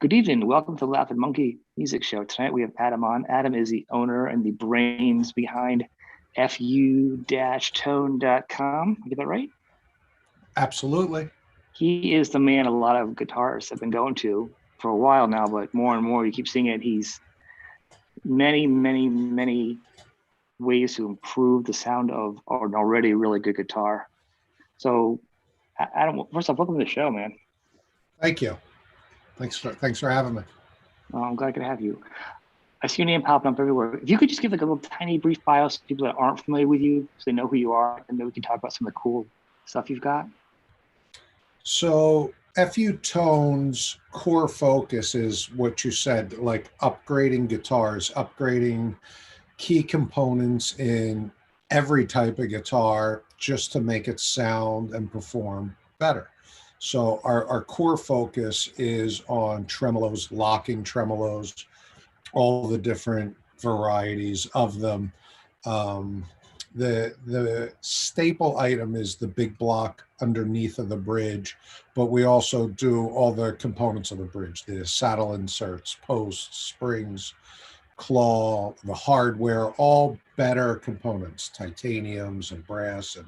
Good evening. Welcome to the Laughing Monkey Music Show. Tonight we have Adam on. Adam is the owner and the brains behind fu-tone.com. I get that right? Absolutely. He is the man a lot of guitarists have been going to for a while now, but more and more you keep seeing it. He's many ways to improve the sound of an already really good guitar. So Adam, first off, welcome to the show, man. Thank you. Thanks for having me. I'm glad I could have you. I see your name popping up everywhere. If you could just give like a little tiny brief bio to people that aren't familiar with you, so they know who you are, and then we can talk about some of the cool stuff you've got. So FU Tone's core focus is what you said, like upgrading guitars, upgrading key components in every type of guitar just to make it sound and perform better. So our core focus is on tremolos, locking tremolos, all the different varieties of them. The staple item is the big block underneath of the bridge, but we also do all the components of the bridge, the saddle inserts, posts, springs, claw, the hardware, all better components, titaniums and brass and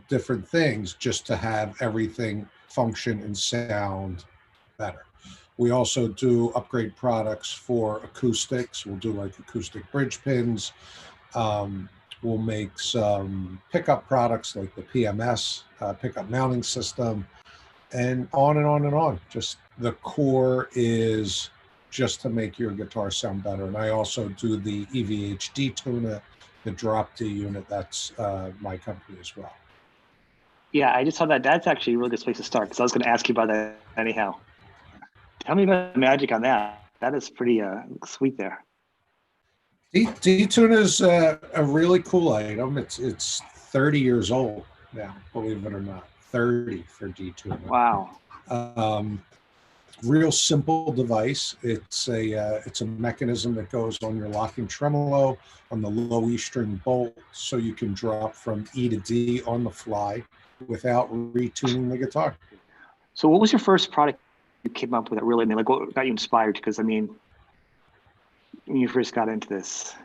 different things, just to have everything function and sound better. We also do upgrade products for acoustics. We'll do like acoustic bridge pins. We'll make some pickup products like the PMS, pickup mounting system, and on and on and on. Just the core is just to make your guitar sound better. And I also do the EVHD tuner, the drop D unit. That's my company as well. Yeah, I just saw that. That's actually a really good place to start because I was going to ask you about that anyhow. Tell me about the magic on that. That is pretty sweet there. D-Tune is a really cool item. It's 30 years old now, believe it or not. 30 for D-Tune. Wow. Real simple device. It's a mechanism that goes on your locking tremolo on the low E string bolt, so you can drop from E to D on the fly without retuning the guitar. So what was your first product you came up with that really, like, what got you inspired? Because I mean, when you first got into this,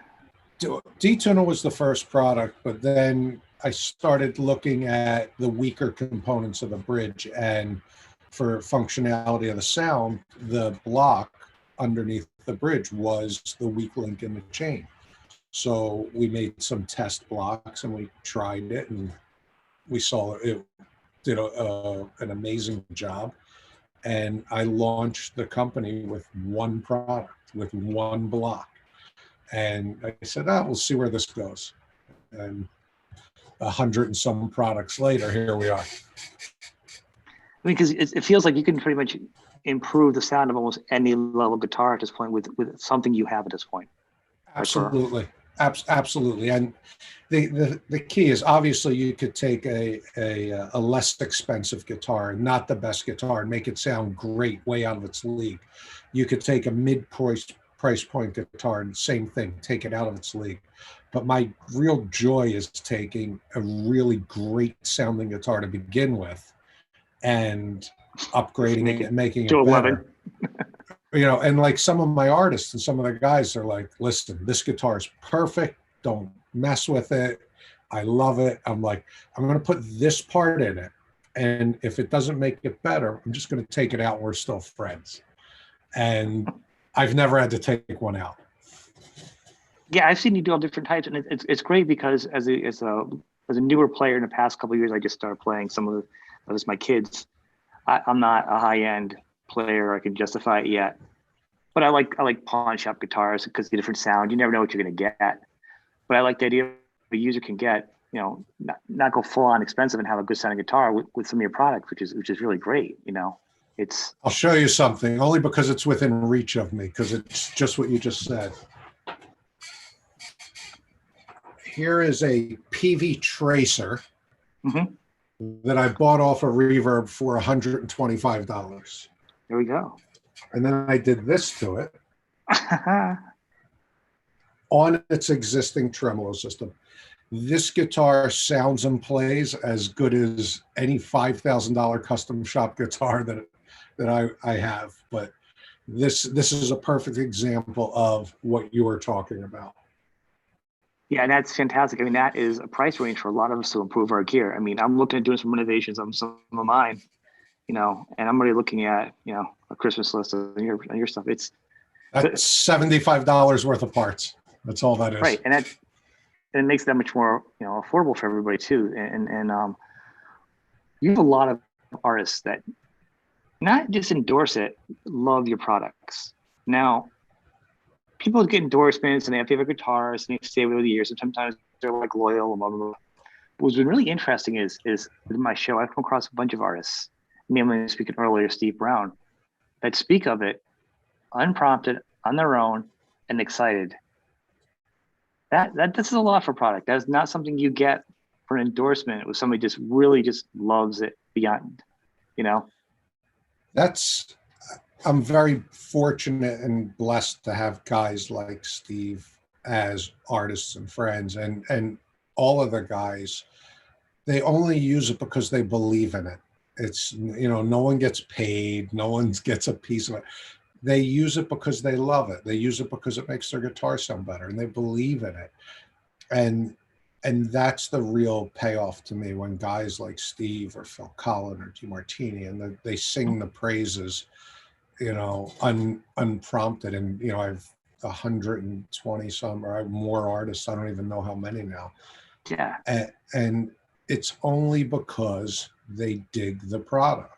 D-Tuner was the first product, but then I started looking at the weaker components of the bridge, and for functionality of the sound, the block underneath the bridge was the weak link in the chain. So we made some test blocks and we tried it, and we saw it did an amazing job. And I launched the company with one product, with one block. And I said, we'll see where this goes. And 100 and some products later, here we are. I mean, because it feels like you can pretty much improve the sound of almost any level guitar at this point with something you have at this point. Absolutely. Absolutely. And the key is, obviously you could take a less expensive guitar, not the best guitar, and make it sound great, way out of its league. You could take a mid-price point guitar and same thing, take it out of its league. But my real joy is taking a really great sounding guitar to begin with and upgrading it and making it better. And like some of my artists and some of the guys are like, listen, this guitar is perfect. Don't mess with it. I love it. I'm like, I'm going to put this part in it. And if it doesn't make it better, I'm just going to take it out and we're still friends. And I've never had to take one out. Yeah, I've seen you do all different types, and it's great because as a newer player in the past couple of years, I just started playing some of those my kids. I'm not a high-end player. I can justify it yet, but I like pawn shop guitars because the different sound. You never know what you're going to get, but I like the idea the user can get, not go full on expensive and have a good sounding guitar with some of your products, which is really great. I'll show you something only because it's within reach of me, because it's just what you just said. Here is a PV Tracer that I bought off of Reverb for $125. There we go. And then I did this to it on its existing tremolo system. This guitar sounds and plays as good as any $5,000 custom shop guitar that I have. But This is a perfect example of what you were talking about. Yeah, and that's fantastic. I mean, that is a price range for a lot of us to improve our gear. I mean, I'm looking at doing some renovations on some of mine, and I'm already looking at, a Christmas list on your stuff. It's That's $75 worth of parts. That's all that is. right, and it makes that much more, affordable for everybody too. And you have a lot of artists that not just endorse it, love your products. Now, people get endorsements and they have favorite guitarists and they stay over the years. And sometimes they're like loyal and blah, blah, blah. What's been really interesting is with my show, I've come across a bunch of artists, namely speaking earlier, Steve Brown, that speak of it unprompted, on their own, and excited. This is a lot for product. That is not something you get for an endorsement with somebody just really just loves it beyond, I'm very fortunate and blessed to have guys like Steve as artists and friends, and all of the guys, they only use it because they believe in it. It's, no one gets paid, no one gets a piece of it. They use it because they love it. They use it because it makes their guitar sound better, and they believe in it. And that's the real payoff to me when guys like Steve or Phil Collin or DeMartini, and they sing the praises, unprompted. And, I've 120 some or more artists. I don't even know how many now. Yeah. And it's only because they dig the product.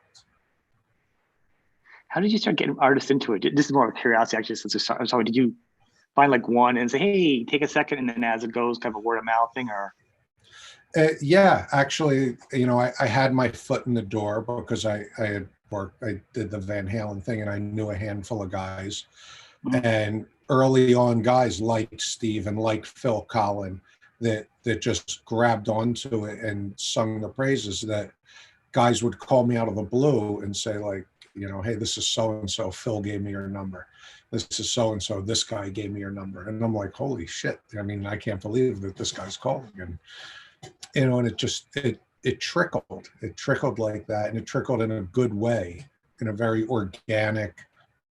How did you start getting artists into it? This is more of a curiosity, actually, since we started. So did you find like one and say, hey, take a second, and then as it goes, kind of a word of mouth thing, or? Yeah, actually, I had my foot in the door because I had worked, I did the Van Halen thing, and I knew a handful of guys. Mm-hmm. And early on, guys like Steve and like Phil Collin that just grabbed onto it and sung the praises, that guys would call me out of the blue and say, like, hey, this is so-and-so, Phil gave me your number. This is so-and-so, this guy gave me your number. And I'm like, holy shit. I mean, I can't believe that this guy's calling. And, and it trickled like that. And it trickled in a good way, in a very organic,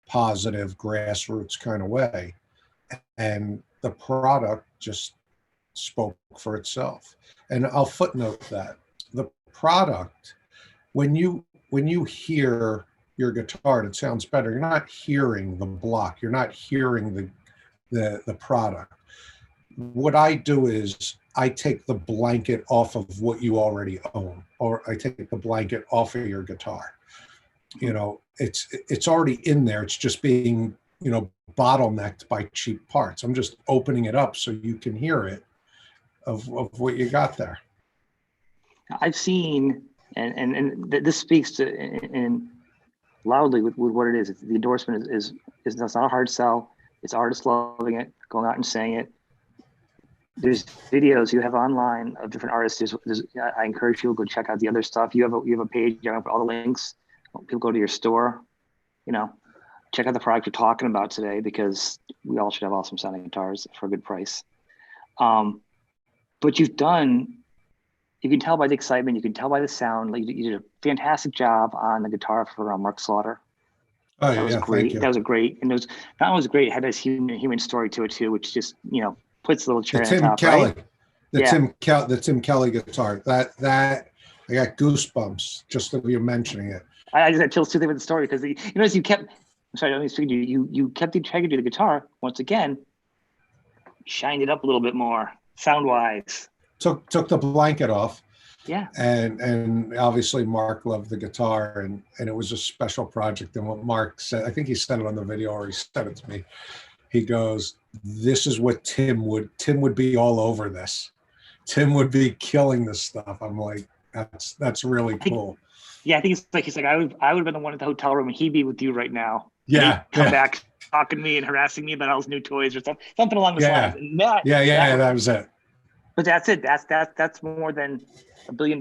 positive, grassroots kind of way. And the product just spoke for itself. And I'll footnote that the product, when you hear your guitar and it sounds better, you're not hearing the block, you're not hearing the product. What I do is I take the blanket off of what you already own, or I take the blanket off of your guitar. It's already in there. It's just being, bottlenecked by cheap parts. I'm just opening it up so you can hear it of what you got there. I've seen, and this speaks to in loudly with what it is. The endorsement is that's not a hard sell. It's artists loving it, going out and saying it. There's videos you have online of different artists. I encourage people to go check out the other stuff. You have a page. You have all the links. People go to your store. Check out the product you're talking about today, because we all should have awesome sounding guitars for a good price. But you can tell by the excitement, you can tell by the sound. Like, you did a fantastic job on the guitar for Mark Slaughter. Oh, that was great. Thank you. That was great, and it was not only great, it had this human story to it too, which just puts the little cherry on top. Kelly, right? The Tim Kelly guitar. That I got goosebumps just of you mentioning it. I just had chills too with the story, because as you kept. I'm sorry, let me speak to you. You kept the integrity of the guitar once again. Shined it up a little bit more sound wise. Took the blanket off. Yeah. And obviously Mark loved the guitar, and it was a special project. And what Mark said, I think he said it on the video, or he said it to me. He goes, "This is what Tim would be all over this. Tim would be killing this stuff." I'm like, that's really cool. I think he's like I would have been the one at the hotel room, and he'd be with you right now. Yeah. Come back talking to me and harassing me about all his new toys or something along those lines. And that was it. But that's it. That's more than $1 billion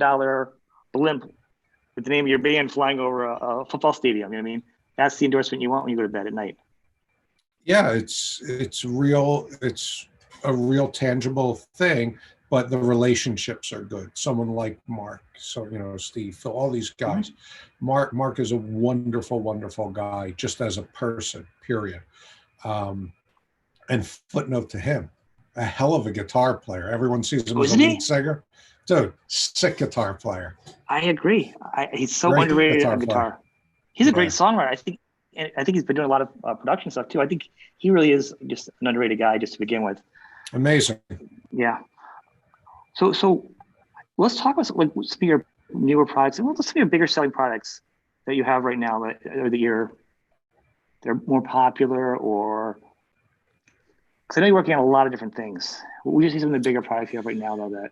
blimp with the name of your band flying over a football stadium. You know what I mean? That's the endorsement you want when you go to bed at night. Yeah, it's real. It's a real tangible thing but the relationships are good. Someone like Mark, so Steve, Phil, all these guys. Mark is a wonderful, wonderful guy, just as a person. Period. And footnote to him, a hell of a guitar player. Everyone sees him as a lead singer. Dude, sick guitar player. I agree. He's so Great underrated guitar on guitar. player. He's a great songwriter. I think he's been doing a lot of production stuff too. I think he really is just an underrated guy just to begin with. Amazing. Yeah. So let's talk about some of your newer products and what's some of your bigger selling products that you have right now that they're more popular, or because I know you're working on a lot of different things. We just see some of the bigger products you have right now, though, that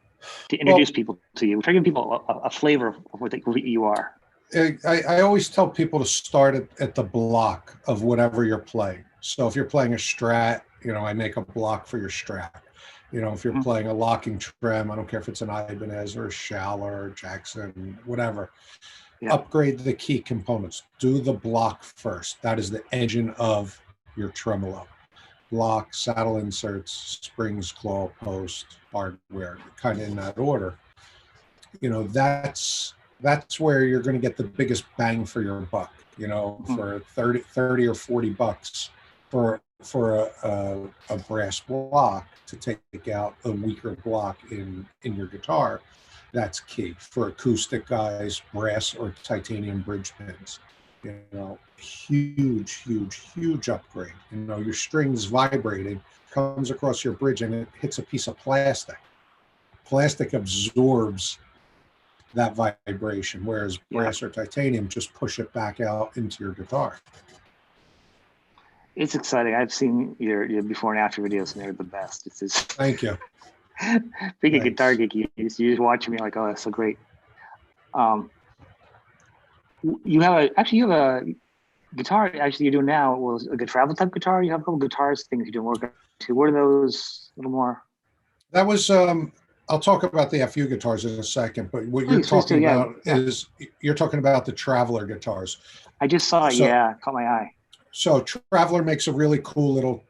to introduce people to you. Try to give people a flavor of what you are. I always tell people to start at the block of whatever you're playing. So if you're playing a Strat, I make a block for your Strat. If you're playing a locking trem, I don't care if it's an Ibanez or a Schaller or Jackson, whatever. Yeah. Upgrade the key components. Do the block first. That is the engine of your tremolo. Block, saddle inserts, springs, claw, post, hardware, kind of in that order. That's where you're going to get the biggest bang for your buck. For 30 or 40 bucks for a brass block to take out a weaker block in your guitar. That's key for acoustic guys, brass or titanium bridge pins. Huge upgrade. Your strings vibrating, comes across your bridge and it hits a piece of plastic. Plastic absorbs that vibration, whereas brass or titanium just push it back out into your guitar. It's exciting. I've seen your before and after videos, and they're the best. It's just Thank you. Being a guitar geek, you just watch me like, oh, that's so great. You have a guitar. Actually, you're doing now was a good travel type guitar. You have a couple guitars things you're doing work to. What are those? A little more. That was. I'll talk about the FU guitars in a second, but what you're talking about is you're talking about the Traveler guitars. I just saw it. Caught my eye. So Traveler makes a really cool little,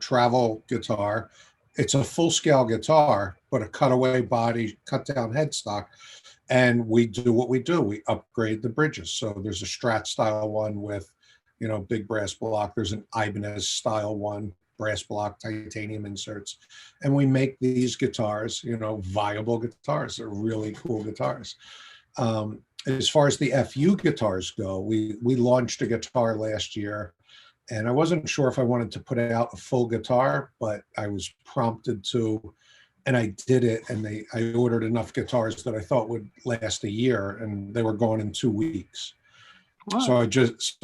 travel guitar. It's a full-scale guitar, but a cutaway body, cut-down headstock. And we do what we do. We upgrade the bridges. So there's a Strat style one with, big brass block. There's an Ibanez style one, brass block, titanium inserts. And we make these guitars, viable guitars. They're really cool guitars. As far as the FU guitars go, we launched a guitar last year, and I wasn't sure if I wanted to put out a full guitar, but I was prompted to, and I did it. And I ordered enough guitars that I thought would last a year, and they were gone in 2 weeks. Wow. So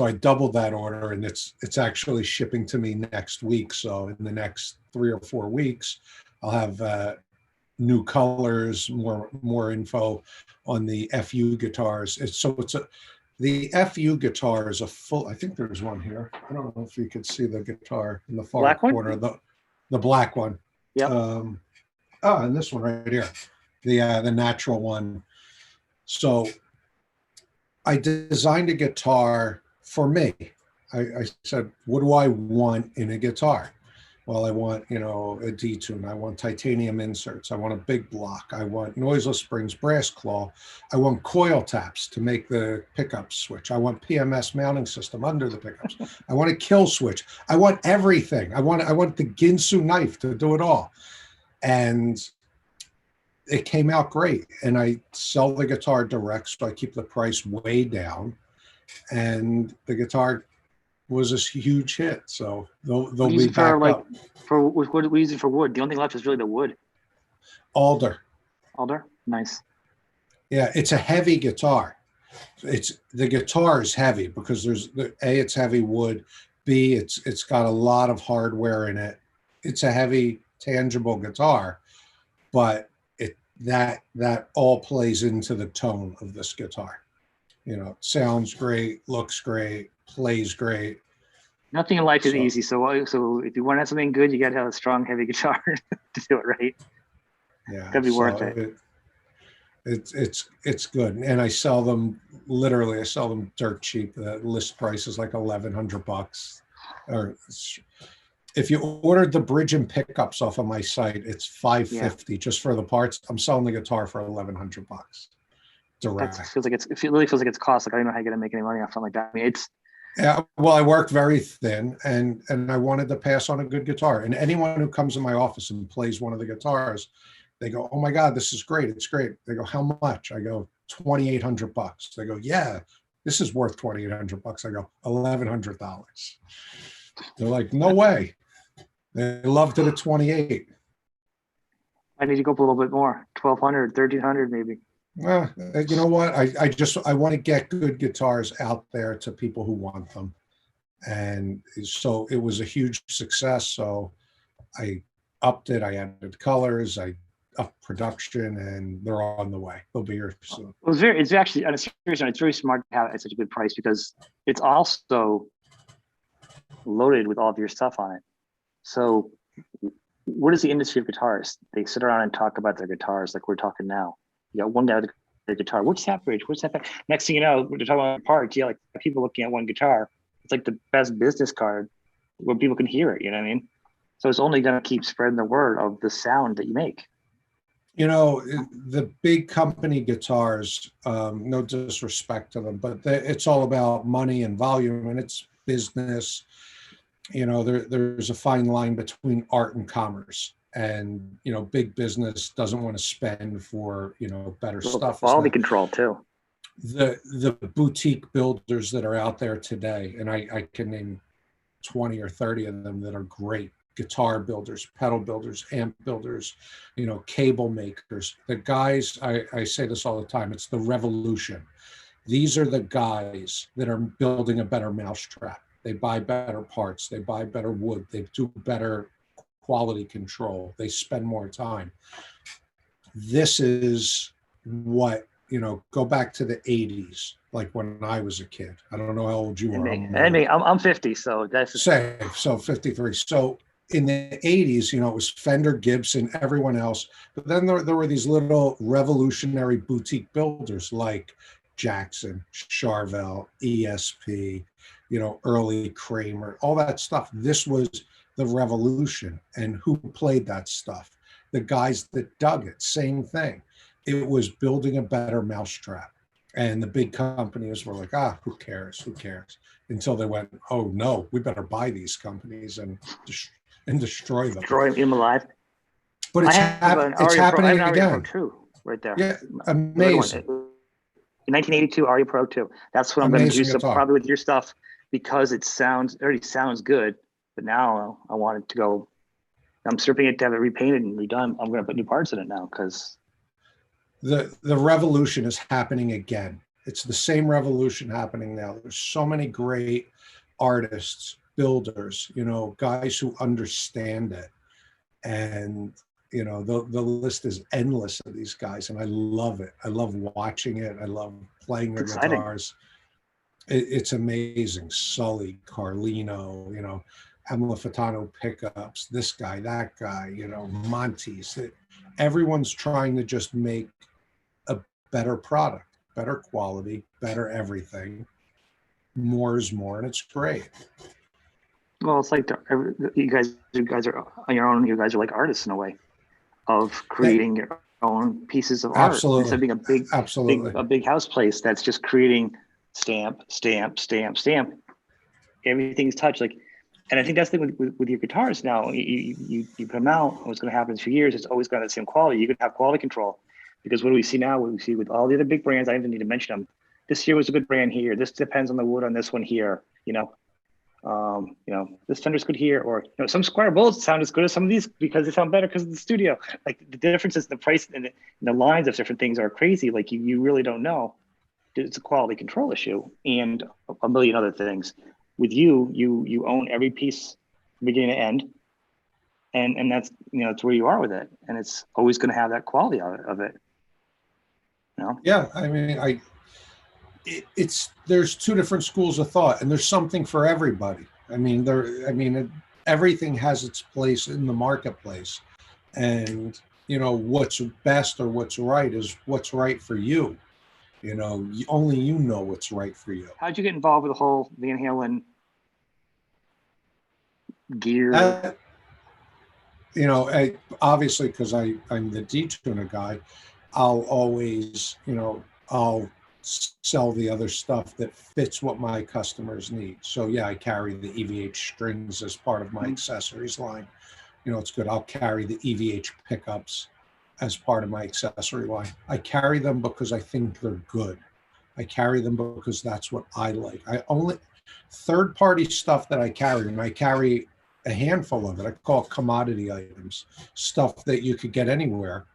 I doubled that order, and it's actually shipping to me next week. So in the next 3 or 4 weeks, I'll have new colors, more info on the FU guitars. The FU guitar is a full. I think there's one here. I don't know if you could see the guitar in the far corner. The black one. Yeah. And this one right here, the natural one. So I designed a guitar for me. I said, what do I want in a guitar? Well, I want, a D-tune. I want titanium inserts. I want a big block. I want noiseless springs, brass claw. I want coil taps to make the pickups switch. I want PMS mounting system under the pickups. I want a kill switch. I want everything. I want the Ginsu knife to do it all. And it came out great. And I sell the guitar direct, so I keep the price way down. And the guitar was a huge hit, so they'll be back up. What do we use it for wood? The only thing left is really the wood. Alder, nice. Yeah, it's a heavy guitar. The guitar is heavy because it's heavy wood. B, it's got a lot of hardware in it. It's a heavy, tangible guitar, but that all plays into the tone of this guitar. Sounds great, looks great, plays great. Nothing in life is easy. So if you want to have something good, you got to have a strong, heavy guitar to do it right. Yeah, gotta be worth it. It's good, and I sell them dirt cheap. The list price is like $1,100, If you ordered the bridge and pickups off of my site, it's Yeah, $550 just for the parts. I'm selling the guitar for $1,100 that direct. feels like it really feels like it's cost. Like I don't know how you're gonna make any money off something like that. I mean, it's Yeah, well, I worked very thin, and I wanted to pass on a good guitar. And anyone who comes in my office and plays one of the guitars, they go, "Oh my God, this is great! It's great." They go, "How much?" I go, $2,800. They go, "Yeah, this is worth $2,800." I go, $1,100. They're like, "No way!" They loved it at 28. I need to go up a little bit more, 1,200, 1,300 maybe. Well, you know what? I want to get good guitars out there to people who want them, and so it was a huge success. So I upped it. I added colors. I upped production, and they're on the way. They'll be here soon. It's actually on a serious note, it's very smart to have it at such a good price because it's also loaded with all of your stuff on it. So what is the industry of guitarists? They sit around and talk about their guitars like we're talking now. You got one guy with a guitar. What's that bridge? What's that? Next thing you know, we're talking about parts. Yeah, like people looking at one guitar. It's like the best business card where people can hear it. You know what I mean? So it's only going to keep spreading the word of the sound that you make. You know, the big company guitars, no disrespect to them, but it's all about money and volume, and it's business. You know, there's a fine line between art and commerce. And, you know, big business doesn't want to spend for, you know, better stuff. Quality control too. The boutique builders that are out there today, and I can name 20 or 30 of them that are great guitar builders, pedal builders, amp builders, you know, cable makers. The guys, I say this all the time, it's the revolution. These are the guys that are building a better mousetrap. They buy better parts, they buy better wood, they do better quality control, they spend more time. This is what, you know, go back to the 80s, like when I was a kid. I don't know how old you are. I'm 50, so that's same. So 53. So in the 80s, you know, it was Fender, Gibson, everyone else. But then there were these little revolutionary boutique builders like Jackson, Charvel, ESP, you know, early Kramer, all that stuff. This was the revolution. And who played that stuff? The guys that dug it, same thing. It was building a better mousetrap. And the big companies were like, who cares? Who cares? Until they went, oh no, we better buy these companies and destroy them. Destroy them alive. But it's happening again. Pro 2 right there. Yeah, amazing. In 1982 Aria Pro 2. That's what I'm going to do. So probably with your stuff, because it already sounds good. But now I want it to go. I'm stripping it to have it repainted and redone. I'm going to put new parts in it now because the revolution is happening again. It's the same revolution happening now. There's so many great artists, builders, you know, guys who understand it. And, you know, the list is endless of these guys. And I love it. I love watching it. I love playing their guitars. It's amazing. Sully, Carlino, you know, Amalfitano pickups, this guy, that guy, you know, Monty's. Everyone's trying to just make a better product, better quality, better everything. More is more, and it's great. Well, it's like you guys are on your own. You guys are like artists in a way of creating your own pieces of art instead of being a big house place that's just creating stamp. Everything's touched. Like, and I think that's the thing with your guitars now. You put them out. What's going to happen in 2 years? It's always got the same quality. You can have quality control because what do we see now? What we see with all the other big brands, I don't even need to mention them. This year was a good brand here. This depends on the wood on this one here. You know, this Fender's good here, or you know, some Squire Bullets sound as good as some of these because they sound better because of the studio. Like the differences, the price, and the lines of different things are crazy. Like you really don't know. It's a quality control issue and a million other things. With you own every piece from beginning to end, and that's, you know, it's where you are with it, and it's always going to have that quality of it. You know? Yeah, I mean, there's two different schools of thought, and there's something for everybody. I mean, everything has its place in the marketplace, and you know what's best or what's right is what's right for you. You know, only you know what's right for you. How'd you get involved with the whole Van Halen gear. That, obviously, because I'm the detuner guy, I'll always, I'll sell the other stuff that fits what my customers need. So yeah, I carry the EVH strings as part of my accessories line. It's good. I'll carry the EVH pickups as part of my accessory line. I carry them because I think they're good. I carry them because that's what I like. I only third-party stuff that I carry, and I carry a handful of it. I call it commodity items, stuff that you could get anywhere.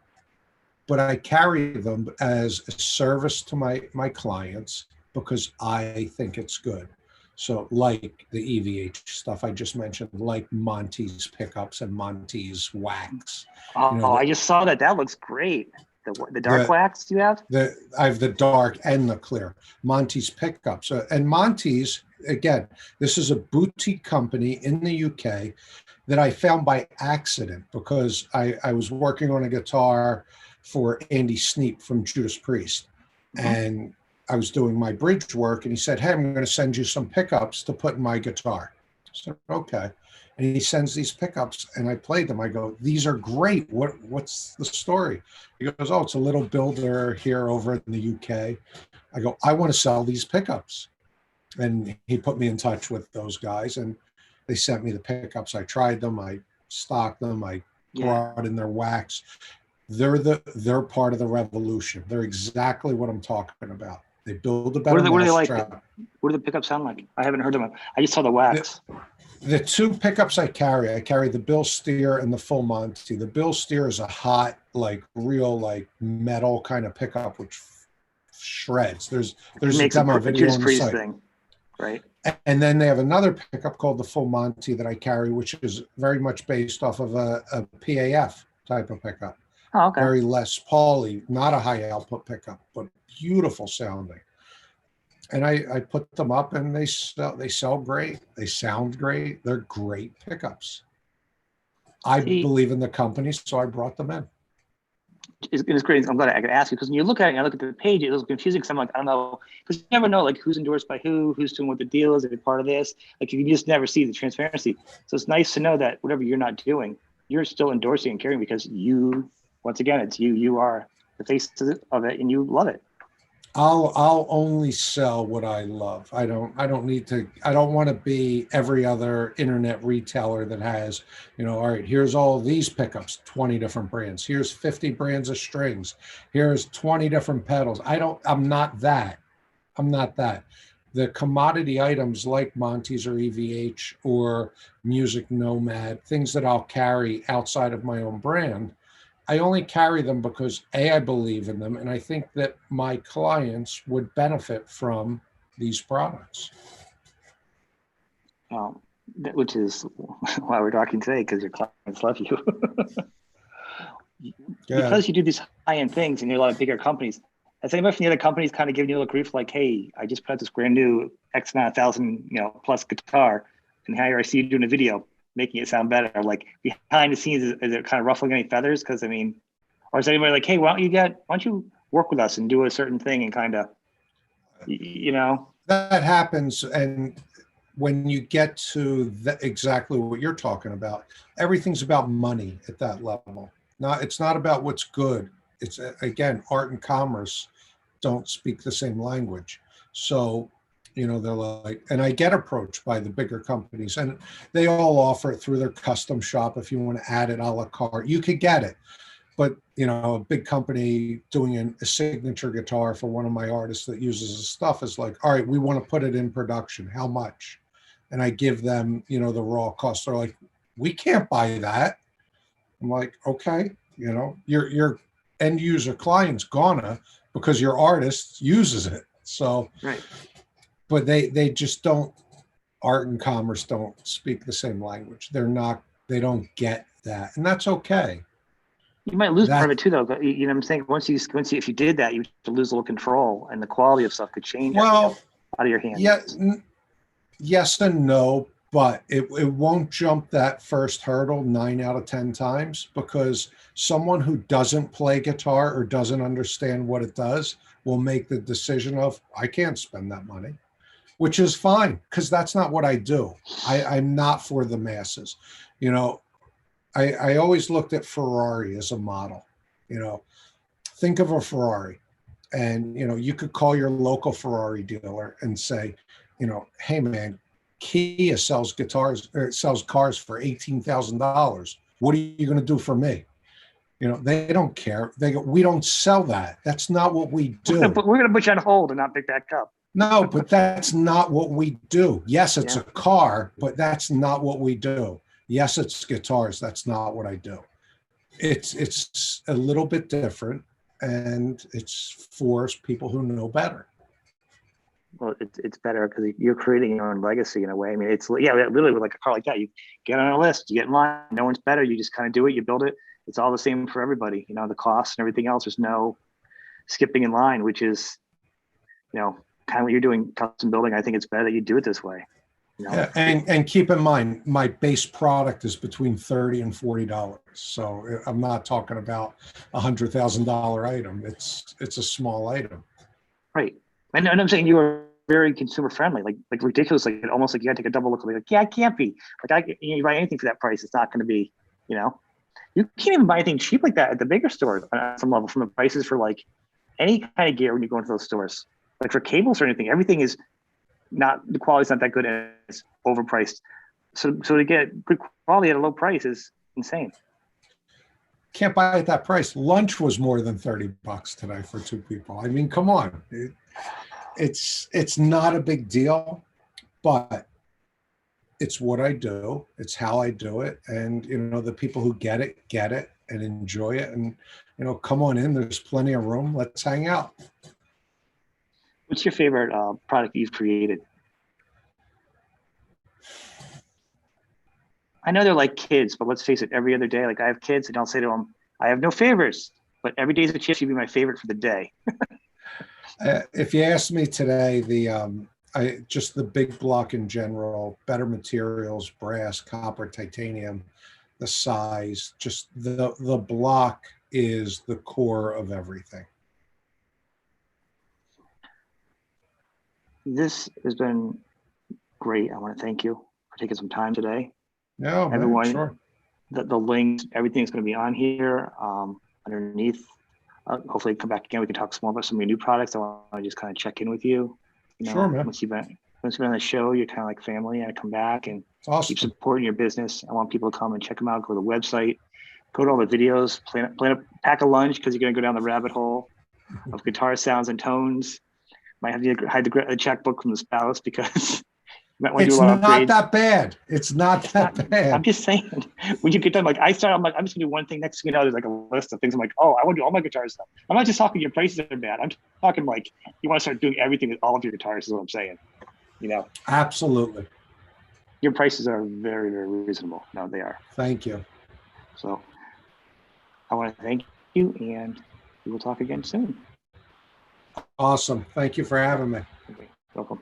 But I carry them as a service to my clients because I think it's good. So like the EVH stuff I just mentioned, like Monty's pickups and Monty's wax. Oh, I just saw that. That looks great. The dark wax you have? I have the dark and the clear. Monty's pickups. And Monty's, again, this is a boutique company in the UK that I found by accident because I was working on a guitar for Andy Sneap from Judas Priest. And I was doing my bridge work and he said, hey, I'm going to send you some pickups to put in my guitar. I said, okay. And he sends these pickups and I played them. I go, these are great. What's the story? He goes, oh, it's a little builder here over in the UK. I go, I want to sell these pickups. And he put me in touch with those guys and they sent me the pickups. I tried them. I stocked them. I brought in their wax. They're part of the revolution. They're exactly what I'm talking about. They build a better what are they like? mousetrap. What do the pickups sound like? I haven't heard them. I just saw the wax. The two pickups I carry the Bill Steer and the Full Monty. The Bill Steer is a hot, like real, like metal kind of pickup, which shreds. There's a demo video on the site. Thing, right? And then they have another pickup called the Full Monty that I carry, which is very much based off of a PAF type of pickup. Oh, okay. Very Les Paul-y, not a high output pickup, but beautiful sounding. And I put them up and they sell great. They sound great. They're great pickups. I believe in the company, so I brought them in. It's great. I'm glad I could ask you because when you look at it and I look at the page, it was confusing because I'm like, I don't know, because you never know like who's endorsed by who's doing what the deal is, if you're part of this. Like you just never see the transparency. So it's nice to know that whatever you're not doing, you're still endorsing and carrying because you, once again, it's you are the face of it and you love it. I'll only sell what I love. I don't want to be every other internet retailer that has, all right, here's all these pickups, 20 different brands. Here's 50 brands of strings. Here's 20 different pedals. I'm not that. The commodity items like Monty's or EVH or Music Nomad, things that I'll carry outside of my own brand, I only carry them because I believe in them, and I think that my clients would benefit from these products. Which is why we're talking today, because your clients love you. Because you do these high-end things, and you're a lot of bigger companies. Has anybody from the other companies kind of given you a little grief, like, "Hey, I just put out this brand new X amount of thousand, plus guitar, and here I see you doing a video." Making it sound better, like behind the scenes, is it kind of ruffling any feathers? Because or is anybody like, hey, why don't you work with us and do a certain thing and kind of, That happens, and when you get to exactly what you're talking about, everything's about money at that level. It's not about what's good. It's again, art and commerce don't speak the same language, so. They're like, and I get approached by the bigger companies and they all offer it through their custom shop. If you want to add it a la carte, you could get it. But, a big company doing a signature guitar for one of my artists that uses the stuff is like, all right, we want to put it in production. How much? And I give them, the raw cost. They're like, we can't buy that. I'm like, okay, your end user client's gonna because your artist uses it. So, right. But they just don't, art and commerce don't speak the same language. They don't get that. And that's okay. You might lose part of it too, though. But what I'm saying? Once you, if you did that, you would lose a little control and the quality of stuff could change out of your hands. Yeah, yes and no, but it won't jump that first hurdle 9 out of 10 times because someone who doesn't play guitar or doesn't understand what it does will make the decision of, I can't spend that money. which is fine because that's not what I do. I'm not for the masses. You know, I always looked at Ferrari as a model. You know, think of a Ferrari, and you know, you could call your local Ferrari dealer and say, you know, hey man, Kia sells guitars or sells cars for $18,000. What are you going to do for me? You know, they don't care. They go, we don't sell that. That's not what we do. We're gonna put you on hold and not pick back up. No, but that's not what we do. Yes, it's Yeah. a car, but that's not what we do. Yes, it's guitars. That's not what I do. It's a little bit different, and it's for people who know better. Well, it's better because you're creating your own legacy in a way. I mean, it's literally with like a car like that. You get on a list, you get in line. No one's better. You just kind of do it. You build it. It's all the same for everybody. You know, the costs and everything else. There's no skipping in line, which is, you know, kind of what you're doing custom building. I think it's better that you do it this way. You know? Yeah, and keep in mind, my base product is between $30 and $40. So I'm not talking about $100,000 item. It's a small item. Right. And I'm saying you are very consumer friendly, like ridiculous, like almost like you got to take a double look. Like, yeah, I can't be. Like, you buy anything for that price, it's not going to be. You know, you can't even buy anything cheap like that at the bigger stores on some level. From the prices for like any kind of gear when you go into those stores, like for cables or anything, everything is not, the quality's not that good and it's overpriced. So to get good quality at a low price is insane. Can't buy at that price. Lunch was more than $30 today for two people. I mean, come on. It's not a big deal, but it's what I do. It's how I do it. And, you know, the people who get it and enjoy it. And, you know, come on in. There's plenty of room. Let's hang out. What's your favorite product you've created? I know they're like kids, but let's face it, every other day, like I have kids and I'll say to them, I have no favorites, but every day's a chip should be my favorite for the day. If you ask me today, just the big block in general, better materials, brass, copper, titanium, the size, just the block is the core of everything. This has been great. I want to thank you for taking some time today. No, everyone, man, sure. The links, everything's going to be on here underneath. Hopefully come back again. We can talk some more about some of your new products. I want to just kind of check in with you. You know, sure, man. Once you've been on the show, you're kind of like family. And I come back and awesome. Keep supporting your business. I want people to come and check them out. Go to the website, go to all the videos, plan a pack a lunch because you're going to go down the rabbit hole of guitar sounds and tones. Might have to hide the checkbook from the spouse because you might want to do a lot of upgrades. It's not that bad. It's not that bad. I'm just saying, when you get done, like I'm just gonna do one thing. Next thing you know, there's like a list of things. I'm like, oh, I want to do all my guitar stuff. I'm not just talking your prices are bad. I'm talking like you want to start doing everything with all of your guitars is what I'm saying. You know? Absolutely. Your prices are very, very reasonable. No, they are. Thank you. So I want to thank you, and we will talk again soon. Awesome. Thank you for having me. Okay. Welcome.